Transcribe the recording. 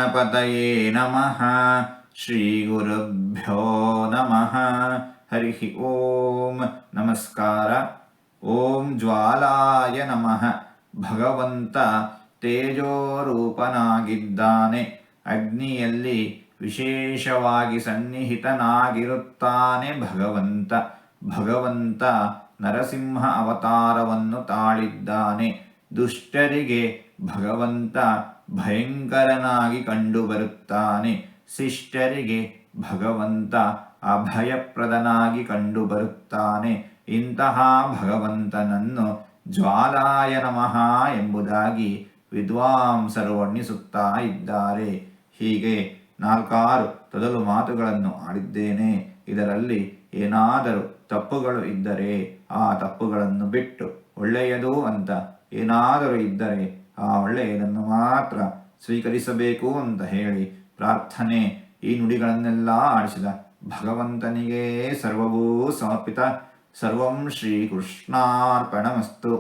ಗಣಪತಯೇ ನಮಃ. ಶ್ರೀ ಗುರುಭ್ಯೋ ನಮಃ. ಹರಿ ಓಂ. ನಮಸ್ಕಾರ. ಓಂ ಜ್ವಾಲಾಯ ನಮಃ. ಭಗವಂತ ತೇಜೋರೂಪನಾಗಿದ್ದಾನೆ. ಅಗ್ನಿಯಲ್ಲಿ ವಿಶೇಷವಾಗಿ ಸನ್ನಿಹಿತನಾಗಿರುತ್ತಾನೆ ಭಗವಂತ. ಭಗವಂತ ನರಸಿಂಹ ಅವತಾರವನ್ನು ತಾಳಿದ್ದಾನೆ. ದುಷ್ಟರಿಗೆ ಭಗವಂತ ಭಯಂಕರನಾಗಿ ಕಂಡುಬರುತ್ತಾನೆ. ಶಿಷ್ಟರಿಗೆ ಭಗವಂತ ಅಭಯಪ್ರದನಾಗಿ ಕಂಡುಬರುತ್ತಾನೆ. ಇಂತಹ ಭಗವಂತನನ್ನು ಜ್ವಾಲಾಯ ನಮಃ ಎಂಬುದಾಗಿ ವಿದ್ವಾಂಸರು ವರ್ಣಿಸುತ್ತಾ ಇದ್ದಾರೆ. ಹೀಗೆ 4 ತೊದಲು ಮಾತುಗಳನ್ನು ಆಡಿದ್ದೇನೆ. ಇದರಲ್ಲಿ ಏನಾದರೂ ತಪ್ಪುಗಳು ಇದ್ದರೆ ಆ ತಪ್ಪುಗಳನ್ನು ಬಿಟ್ಟು ಒಳ್ಳೆಯದು ಅಂತ ಏನಾದರೂ ಇದ್ದರೆ ಆ ಒಳ್ಳೆಯದನ್ನು ಮಾತ್ರ ಸ್ವೀಕರಿಸಬೇಕು ಅಂತ ಹೇಳಿ ಪ್ರಾರ್ಥನೆ. ಈ ನುಡಿಗಳನ್ನೆಲ್ಲ ಆಡಿಸಿದ ಭಗವಂತನಿಗೆ ಸರ್ವವೂ ಸಮರ್ಪಿತ. ಸರ್ವಂ ಶ್ರೀಕೃಷ್ಣಾರ್ಪಣಮಸ್ತು.